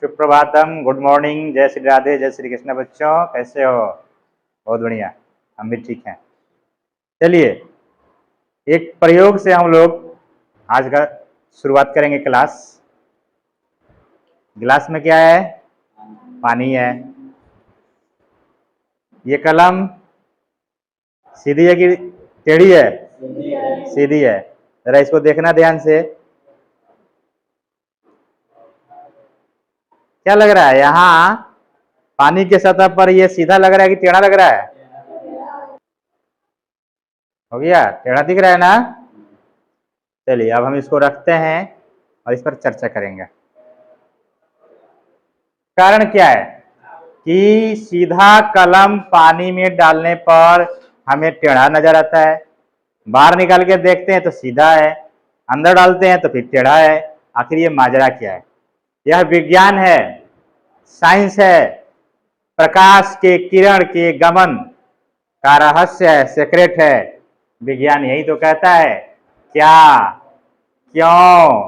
Suprabhatam, good morning, जय श्री राधे, जय श्री कृष्ण। बच्चों कैसे हो? बहुत बढ़िया, हम भी ठीक हैं। चलिए एक प्रयोग से हम लोग आज का शुरुआत करेंगे क्लास। गिलास में क्या है? पानी है। ये कलम सीधी है कि टेढ़ी है? सीधी है। जरा इसको देखना ध्यान से। क्या लग रहा है? यहाँ पानी के सतह पर ये सीधा लग रहा है कि टेढ़ा लग रहा है? हो गया, टेढ़ा दिख रहा है ना? चलिए अब हम इसको रखते हैं और इस पर चर्चा करेंगे। कारण क्या है कि सीधा कलम पानी में डालने पर हमें टेढ़ा नजर आता है, बाहर निकाल के देखते हैं तो सीधा है, अंदर डालते हैं तो फिर टेढ़ा है। आखिर ये माजरा क्या है? यह विज्ञान है, साइंस है, प्रकाश के किरण के गमन का रहस्य है, सीक्रेट है। विज्ञान यही तो कहता है क्या, क्यों,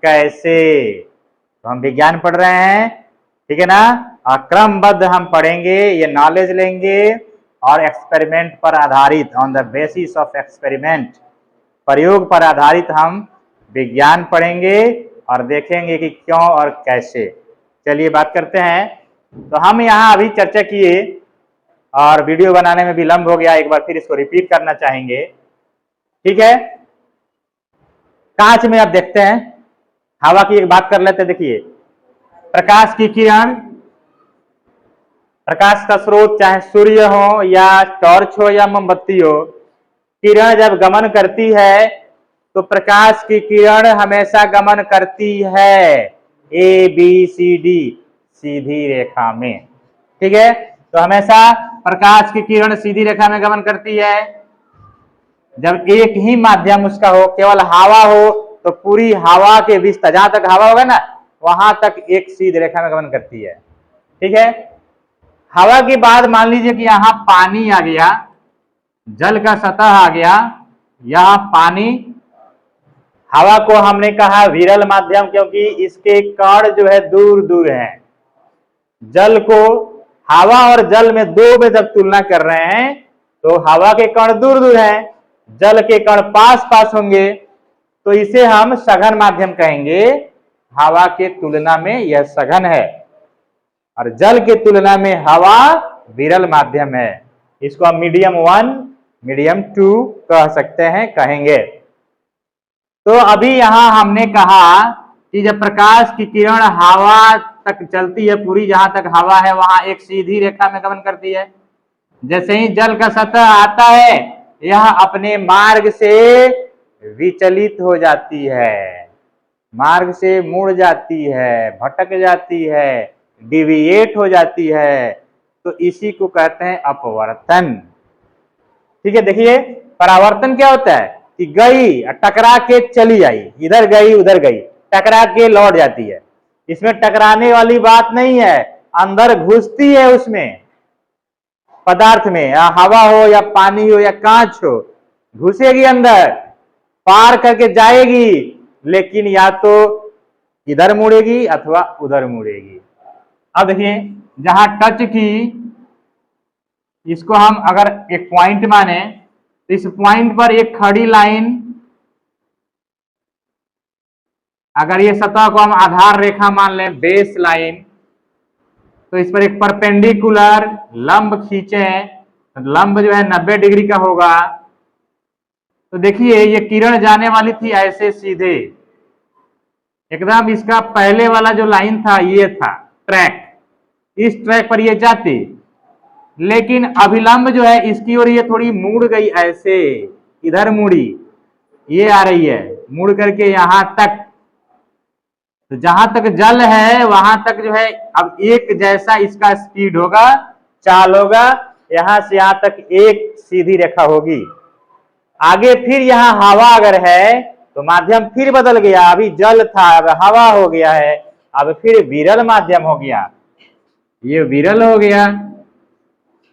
कैसे। तो हम विज्ञान पढ़ रहे हैं, ठीक है ना? और क्रमबद्ध हम पढ़ेंगे, ये नॉलेज लेंगे और एक्सपेरिमेंट पर आधारित, on the basis of experiment, प्रयोग पर आधारित हम विज्ञान पढ़ेंगे और देखेंगे कि क्यों और कैसे। चलिए बात करते हैं। तो हम यहाँ अभी चर्चा किए और वीडियो बनाने में विलंब हो गया, एक बार फिर इसको रिपीट करना चाहेंगे, ठीक है? कांच में आप देखते हैं, हवा की एक बात कर लेते हैं। देखिए प्रकाश की किरण, प्रकाश का स्रोत चाहे सूर्य हो या टॉर्च हो या मोमबत्ती हो, किरण जब गमन करती है तो प्रकाश की किरण हमेशा गमन करती है ए बी सी डी सीधी रेखा में, ठीक है? तो हमेशा प्रकाश की किरण सीधी रेखा में गमन करती है। जब एक ही माध्यम उसका हो, केवल हवा हो, तो पूरी हवा के बीच, जहां तक हवा होगा ना वहां तक एक सीधी रेखा में गमन करती है, ठीक है? हवा के बाद मान लीजिए कि यहां पानी आ गया, जल का सतह आ गया, यह पानी, हवा को हमने कहा विरल माध्यम क्योंकि इसके कण जो है दूर दूर हैं। जल को, हवा और जल में दो में जब तुलना कर रहे हैं तो हवा के कण दूर दूर हैं, जल के कण पास पास होंगे, तो इसे हम सघन माध्यम कहेंगे। हवा के तुलना में यह सघन है और जल के तुलना में हवा विरल माध्यम है। इसको हम मीडियम 1, मीडियम 2 कह सकते हैं, कहेंगे। तो अभी यहां हमने कहा कि जब प्रकाश की किरण हवा तक चलती है, पूरी जहां तक हवा है वहां एक सीधी रेखा में गमन करती है। जैसे ही जल का सतह आता है यह अपने मार्ग से विचलित हो जाती है, मार्ग से मुड़ जाती है, भटक जाती है, डिविएट हो जाती है। तो इसी को कहते हैं अपवर्तन, ठीक है? देखिए परावर्तन क्या होता है कि गई, टकरा के चली आई, इधर गई उधर गई, टकरा के लौट जाती है। इसमें टकराने वाली बात नहीं है, अंदर घुसती है उसमें, पदार्थ में, या हवा हो या पानी हो या कांच हो, घुसेगी अंदर, पार करके जाएगी, लेकिन या तो इधर मुड़ेगी अथवा उधर मुड़ेगी। अब देखिए जहां टच की, इसको हम अगर एक पॉइंट माने तो इस पॉइंट पर एक खड़ी लाइन, अगर ये सतह को हम आधार रेखा मान लें, बेस लाइन, तो इस पर एक परपेंडिकुलर लंब खींचे, लंब जो है 90 डिग्री का होगा। तो देखिए ये किरण जाने वाली थी ऐसे सीधे, एकदम इसका पहले वाला जो लाइन था ये था ट्रैक, इस ट्रैक पर ये जाती, लेकिन अभिलंब जो है इसकी ओर ये थोड़ी मुड़ गई, ऐसे इधर मुड़ी, ये आ रही है मुड़ करके यहां तक। तो जहां तक जल है वहां तक जो है अब एक जैसा इसका स्पीड होगा, चाल होगा, यहां से यहां तक एक सीधी रेखा होगी। आगे फिर यहां हवा अगर है तो माध्यम फिर बदल गया, अभी जल था अब हवा हो गया है, अब फिर विरल माध्यम हो गया, ये विरल हो गया,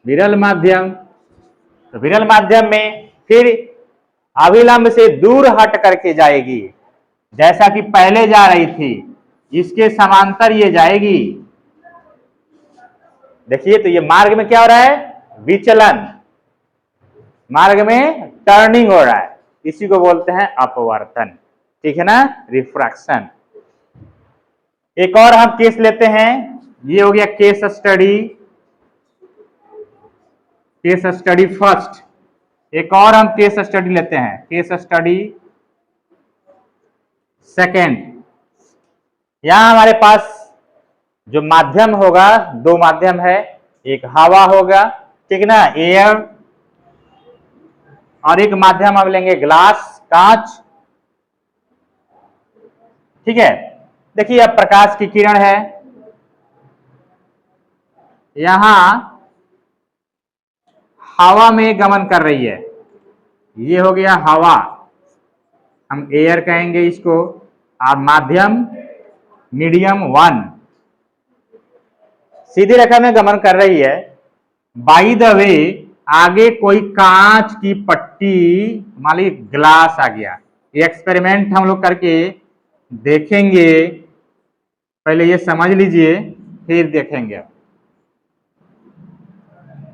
विरल माध्यम। तो विरल माध्यम में फिर अविलंब से दूर हट करके जाएगी, जैसा कि पहले जा रही थी इसके समांतर ये जाएगी। देखिए तो ये मार्ग में क्या हो रहा है, विचलन, मार्ग में टर्निंग हो रहा है, इसी को बोलते हैं अपवर्तन। ठीक है ना, रिफ्रैक्शन। एक और हम केस लेते हैं, ये हो गया case study, case study first. एक और हम केस स्टडी लेते हैं, केस स्टडी सेकेंड। यहां हमारे पास जो माध्यम होगा, दो माध्यम है, एक हवा होगा, ठीक ना, एयर, और एक माध्यम हम लेंगे ग्लास, कांच। ठीक है, देखिए अब प्रकाश की किरण है, यहां हवा में गमन कर रही है, ये हो गया हवा, हम एयर कहेंगे इसको, और माध्यम मीडियम 1 सीधी रेखा में गमन कर रही है। बाय द वे आगे कोई कांच की पट्टी, मान ली ग्लास आ गया, ये एक्सपेरिमेंट हम लोग करके देखेंगे, पहले ये समझ लीजिए फिर देखेंगे।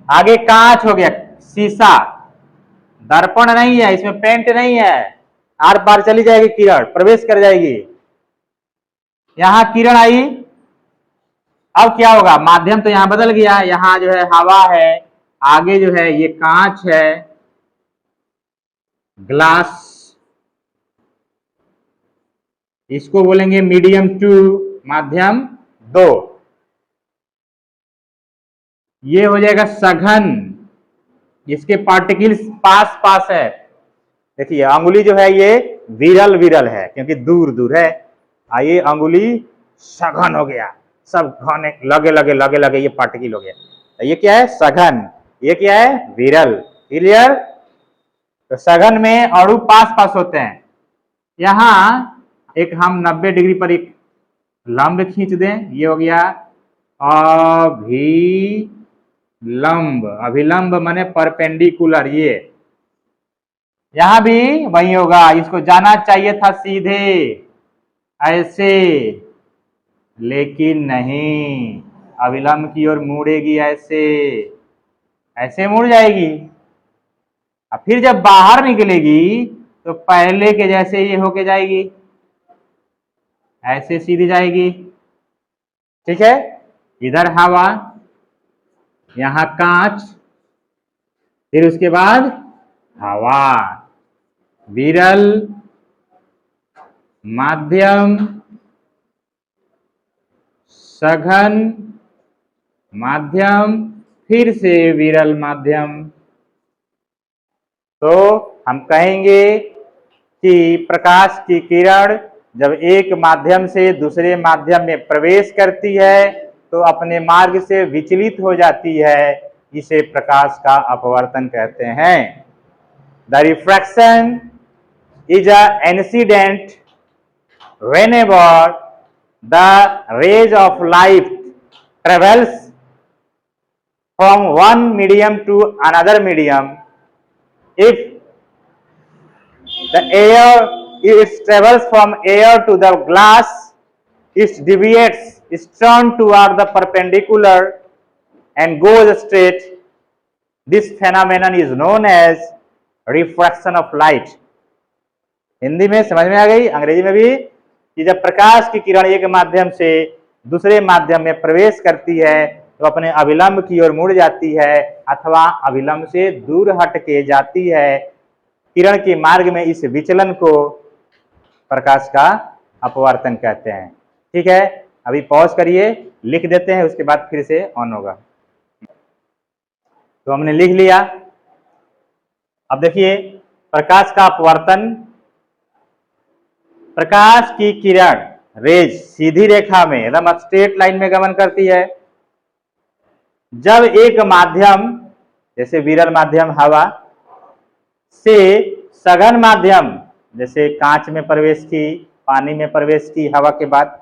आगे कांच हो गया, शीशा, दर्पण नहीं है, इसमें पेंट नहीं है, आर पार चली जाएगी किरण, प्रवेश कर जाएगी। यहां किरण आई, अब क्या होगा, माध्यम तो यहां बदल गया, यहां जो है हवा है, आगे जो है ये कांच है, ग्लास, इसको बोलेंगे मीडियम 2, माध्यम 2। ये हो जाएगा सघन, इसके पार्टिकल्स पास पास है। देखिए अंगुली जो है ये विरल विरल है क्योंकि दूर दूर है, आइए अंगुली सघन हो गया, सब घने लगे लगे लगे लगे, ये पार्टिकल हो गया, तो ये क्या है, सघन, ये क्या है, विरल। क्लियर, तो सघन में अणु पास पास होते हैं। यहां एक हम 90 डिग्री पर एक लंब खींच दें, ये हो गया अभिलंब, अभिलंब माने परपेंडिकुलर, ये यहां भी वही होगा, इसको जाना चाहिए था सीधे ऐसे, लेकिन नहीं, अविलंब की ओर मुड़ेगी, ऐसे ऐसे मुड़ जाएगी, और फिर जब बाहर निकलेगी तो पहले के जैसे ये होके जाएगी, ऐसे सीधी जाएगी। ठीक है, इधर हवा, यहां कांच, फिर उसके बाद हवा, विरल, माध्यम, सघन, माध्यम, फिर से विरल माध्यम। तो हम कहेंगे कि प्रकाश की किरण जब एक माध्यम से दूसरे माध्यम में प्रवेश करती है तो अपने मार्ग से विचलित हो जाती है, इसे प्रकाश का अपवर्तन कहते हैं। The refraction is an incident whenever the rays of light travels from one medium to another medium. If the air, it travels from air to the glass, it deviates, is turned toward the perpendicular and goes straight. This phenomenon is known as refraction of light. Hindi में समझ में आ गई, अंग्रेजी में भी, कि जब प्रकाश की किरण एक माध्यम से दूसरे माध्यम में प्रवेश करती है तो अपने अविलंब की ओर मुड़ जाती है अथवा अविलंब से दूर हट के जाती है। किरण के मार्ग में इस विचलन को प्रकाश का अपवर्तन कहते हैं। ठीक है, अभी पॉज करिए, लिख देते हैं, उसके बाद फिर से ऑन होगा। तो हमने लिख लिया। अब देखिए प्रकाश का अपवर्तन, प्रकाश की किरण रेज सीधी रेखा में एकदम स्ट्रेट लाइन में गमन करती है। जब एक माध्यम जैसे विरल माध्यम हवा से सघन माध्यम जैसे कांच में प्रवेश की, पानी में प्रवेश की हवा के बाद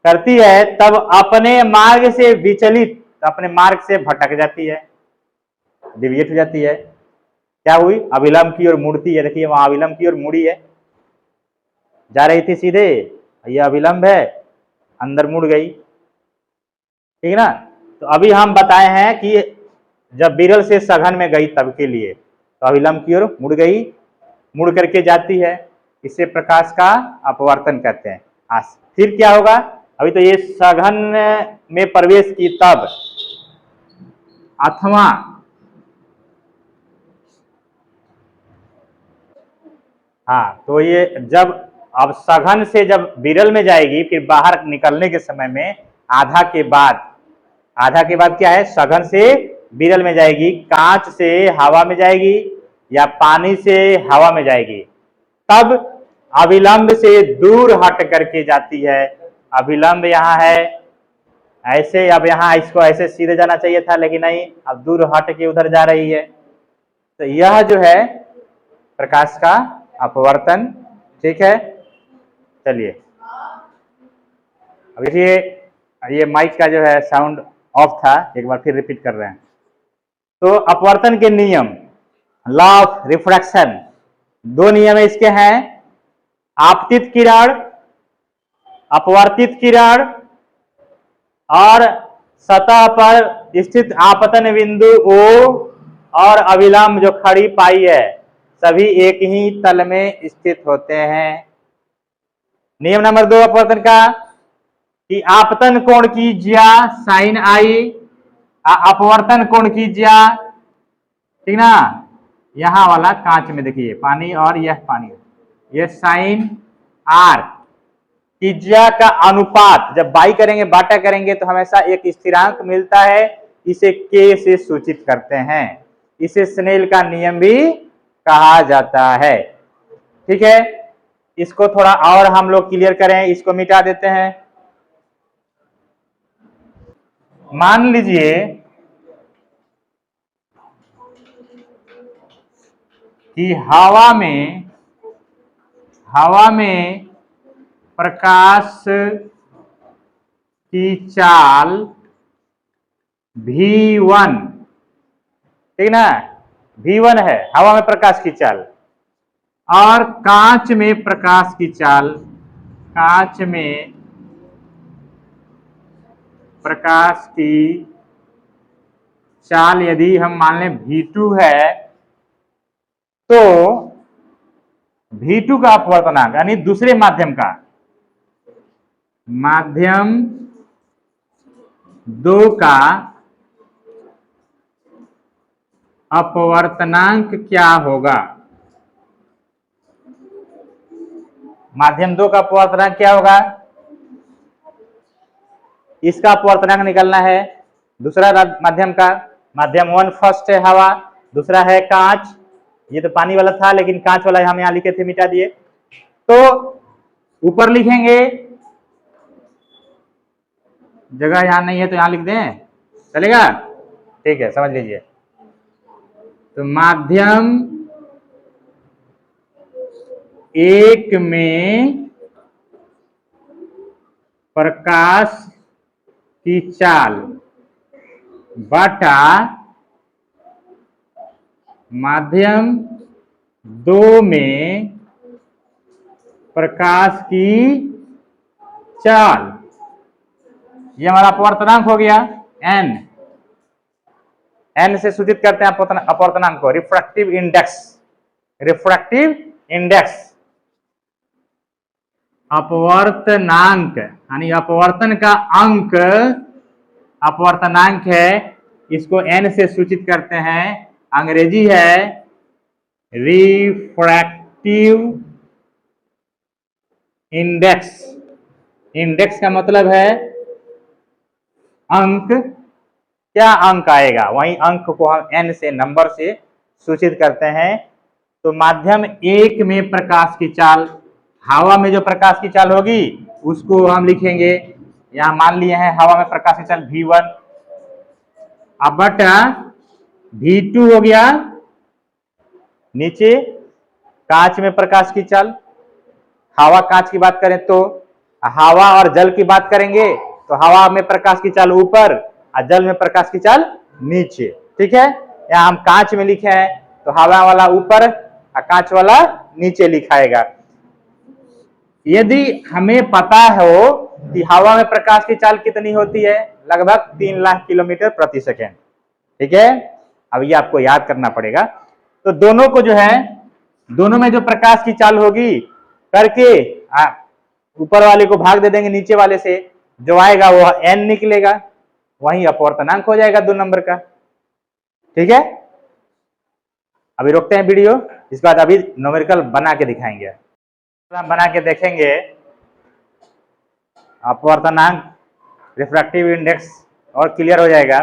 करती है, तब अपने मार्ग से विचलित, अपने मार्ग से भटक जाती है, डिविएट हो जाती है। क्या हुई, अविलंब की ओर मुड़ती है। देखिए वहां अविलंब की ओर मुड़ी है, जा रही थी सीधे, ये अविलंब है, अंदर मुड़ गई, ठीक ना। तो अभी हम बताए हैं कि जब विरल से सघन में गई तब के लिए, तो अविलंब की ओर मुड़ गई, मुड़ करके जाती है, इसे प्रकाश का अपवर्तन कहते हैं। फिर क्या होगा, अभी तो ये सघन में प्रवेश की तब, अथवा हाँ, तो ये जब अब सघन से जब विरल में जाएगी, फिर बाहर निकलने के समय में आधा के बाद क्या है, सघन से विरल में जाएगी, कांच से हवा में जाएगी या पानी से हवा में जाएगी, तब अविलंब से दूर हट करके जाती है। अविलंब यहाँ है ऐसे, अब यहाँ इसको ऐसे सीधे जाना चाहिए था, लेकिन नहीं, अब दूर हट के उधर जा रही है। तो यह जो है प्रकाश का अपवर्तन, ठीक है। चलिए अब देखिए, ये माइक का जो है साउंड ऑफ था, एक बार फिर रिपीट कर रहे हैं। तो अपवर्तन के नियम, लॉ ऑफ रिफ्रैक्शन, दो नियम इसके हैं, आपतित किरण, अपवर्तित किरण, और सतह पर स्थित आपतन बिंदु O और अविलंब जो खड़ी पाई है, सभी एक ही तल में स्थित होते हैं। नियम नंबर 2 अपवर्तन का, कि आपतन कोण की ज्या साइन आई, अपवर्तन कोण की ज्या, ठीक ना, यहां वाला कांच में देखिए पानी और यह पानी, यह साइन आर, त्रिज्या का अनुपात जब बाई करेंगे, बाटा करेंगे तो हमेशा एक स्थिरांक मिलता है, इसे के से सूचित करते हैं, इसे स्नेल का नियम भी कहा जाता है, ठीक है। इसको थोड़ा और हम लोग क्लियर करें, इसको मिटा देते हैं। मान लीजिए कि हवा में प्रकाश की चाल V1, ठीक ना, V1 है हवा में प्रकाश की चाल, और कांच में प्रकाश की चाल, कांच में प्रकाश की चाल यदि हम मान लें V2 है, तो V2 का अपवर्तनांक यानी दूसरे माध्यम का, माध्यम 2 का अपवर्तनांक क्या होगा, माध्यम 2 का अपवर्तनांक क्या होगा, इसका अपवर्तनांक निकलना है, दूसरा माध्यम का, माध्यम 1 फर्स्ट है हवा, दूसरा है कांच, ये तो पानी वाला था लेकिन कांच वाला हम यहां लिखे थे, मिटा दिए, तो ऊपर लिखेंगे, जगह यहां नहीं है तो यहां लिख दें, चलेगा, ठीक है, समझ लीजिए। तो माध्यम 1 में प्रकाश की चाल बटा माध्यम 2 में प्रकाश की चाल, ये हमारा अपवर्तनांक हो गया n, n से सूचित करते हैं अपवर्तनांक को, रिफ्रैक्टिव इंडेक्स, रिफ्रैक्टिव इंडेक्स, अपवर्तनांक यानी अपवर्तन का अंक अपवर्तनांक है, इसको n से सूचित करते हैं, अंग्रेजी है रिफ्रैक्टिव इंडेक्स, इंडेक्स का मतलब है अंक, क्या अंक आएगा, वही अंक को हम n से नंबर से सूचित करते हैं। तो माध्यम 1 में प्रकाश की चाल, हवा में जो प्रकाश की चाल होगी उसको हम लिखेंगे, यहां मान लिए हैं हवा में प्रकाश की चाल V1, अब बटा V2 हो गया, नीचे कांच में प्रकाश की चाल, हवा कांच की बात करें तो, हवा और जल की बात करेंगे तो हवा में प्रकाश की चाल ऊपर और जल में प्रकाश की चाल नीचे, ठीक है। यहां हम कांच में लिखे हैं, तो हवा वाला ऊपर और कांच वाला नीचे लिखाएगा। यदि हमें पता हो कि हवा में प्रकाश की चाल कितनी होती है, लगभग 3 लाख किलोमीटर प्रति सेकेंड, ठीक है। अब ये आपको याद करना पड़ेगा। तो दोनों को जो है, दोनों में जो प्रकाश की चाल होगी करके ऊपर वाले को भाग दे देंगे नीचे वाले से, जो आएगा वो n निकलेगा, वही अपवर्तनांक हो जाएगा 2 नंबर का, ठीक है। अभी रोकते हैं वीडियो, इसके बाद अभी न्यूमेरिकल बना के दिखाएंगे। हम बना के देखेंगे अपवर्तनांक, रिफ्रैक्टिव इंडेक्स और क्लियर हो जाएगा।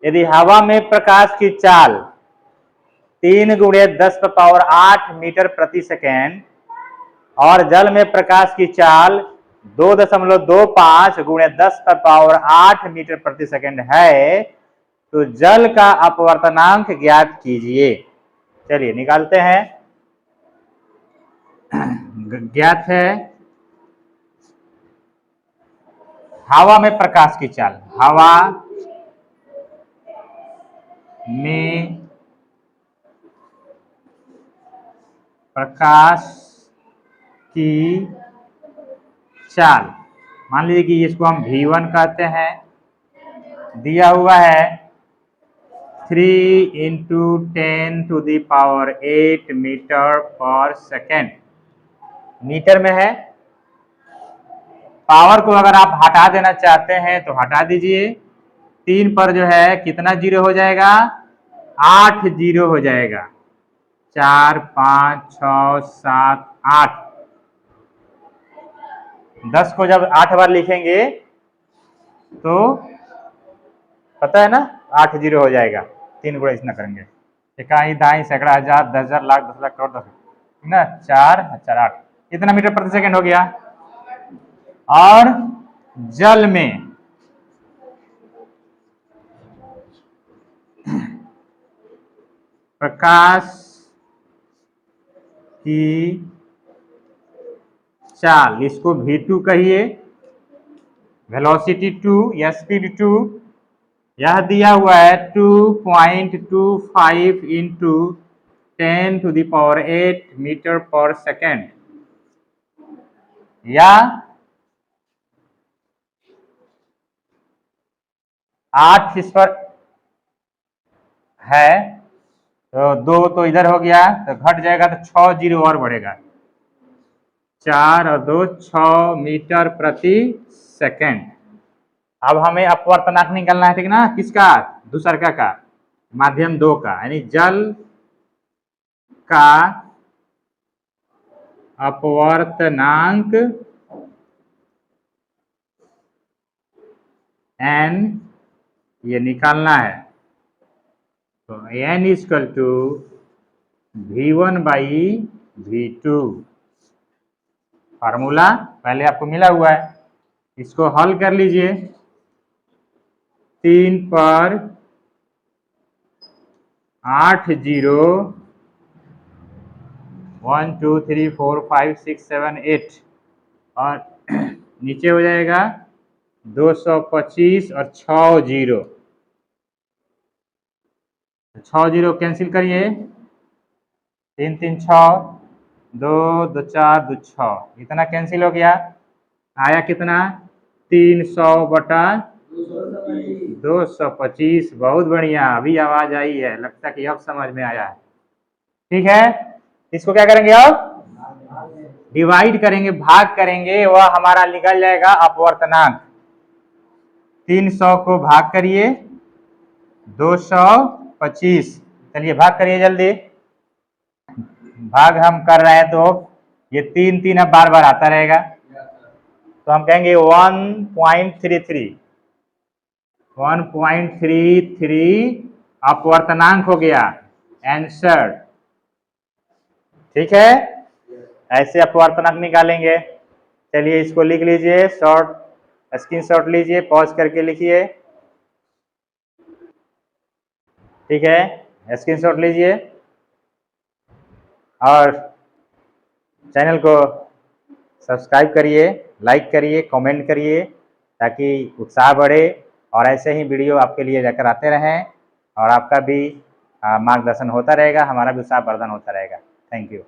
यदि हवा में प्रकाश की चाल 3 × 10⁸ मीटर प्रति सेकेंड और जल में प्रकाश की चाल 2.25 × 10⁸ मीटर प्रति सेकेंड है, तो जल का अपवर्तनांक ज्ञात कीजिए। चलिए निकालते हैं। ज्ञात है हवा में प्रकाश की चाल, हवा में प्रकाश की चाल, मान लीजिए कि इसको हम V1 कहते हैं, दिया हुआ है 3 × 10⁸ मीटर पर सेकेंड, मीटर में है। पावर को अगर आप हटा देना चाहते हैं तो हटा दीजिए। 3 पर जो है कितना जीरो हो जाएगा, 8 जीरो हो जाएगा। 4 5 6 7 8, 10 को जब 8 बार लिखेंगे तो पता है ना 8 जीरो हो जाएगा। 3 गुणा इतना करेंगे, इकाई दाई सैकड़ा हजार 10,000 लाख 10 लाख करोड़ 10 ना, 4 4 8, इतना मीटर प्रति सेकेंड हो गया। और जल में प्रकाश की चाल, इसको V2 कहिए, वेलोसिटी 2 या स्पीड 2, यह दिया हुआ है 2.25 × 10⁸ मीटर पर सेकेंड, या 8 इस पर है तो 2 तो इधर हो गया तो घट जाएगा, तो 6 जीरो और बढ़ेगा, 4 और 2 6 मीटर प्रति सेकेंड। अब हमें अपवर्तनांक निकालना है, ठीक ना, किसका, दूसरका का, माध्यम 2 का, यानी जल का अपवर्तनांक n ये निकालना है। तो n = V1/V2, फार्मूला पहले आपको मिला हुआ है, इसको हल कर लीजिए। 3 पर 8 जीरो, 1 2 3 4 5 6 7 8, और नीचे हो जाएगा 225 और 6 जीरो, 6 जीरो कैंसिल करिए, 3 3 6, 2 2 4 2 6, इतना कैंसिल हो गया, आया कितना 300/225। बहुत बढ़िया, अभी आवाज आई है, लगता है कि अब समझ में आया है। ठीक है, इसको क्या करेंगे, अब डिवाइड करेंगे, भाग करेंगे, वह हमारा निकल जाएगा अपवर्तनांक। 300 को भाग करिए 225, चलिए भाग करिए जल्दी, भाग हम कर रहे हैं तो ये 3 3 अब बार बार आता रहेगा, तो हम कहेंगे 1.33 अपवर्तनांक हो गया आंसर। ठीक है, ऐसे अपवर्तनांक निकालेंगे। चलिए इसको लिख लीजिए, स्क्रीनशॉट लीजिए, पॉज करके लिखिए। ठीक है, स्क्रीनशॉट लीजिए और चैनल को सब्सक्राइब करिए, लाइक करिए, कमेंट करिए, ताकि उत्साह बढ़े और ऐसे ही वीडियो आपके लिए लेकर आते रहें और आपका भी मार्गदर्शन होता रहेगा, हमारा भी उत्साह वर्धन होता रहेगा। Thank you.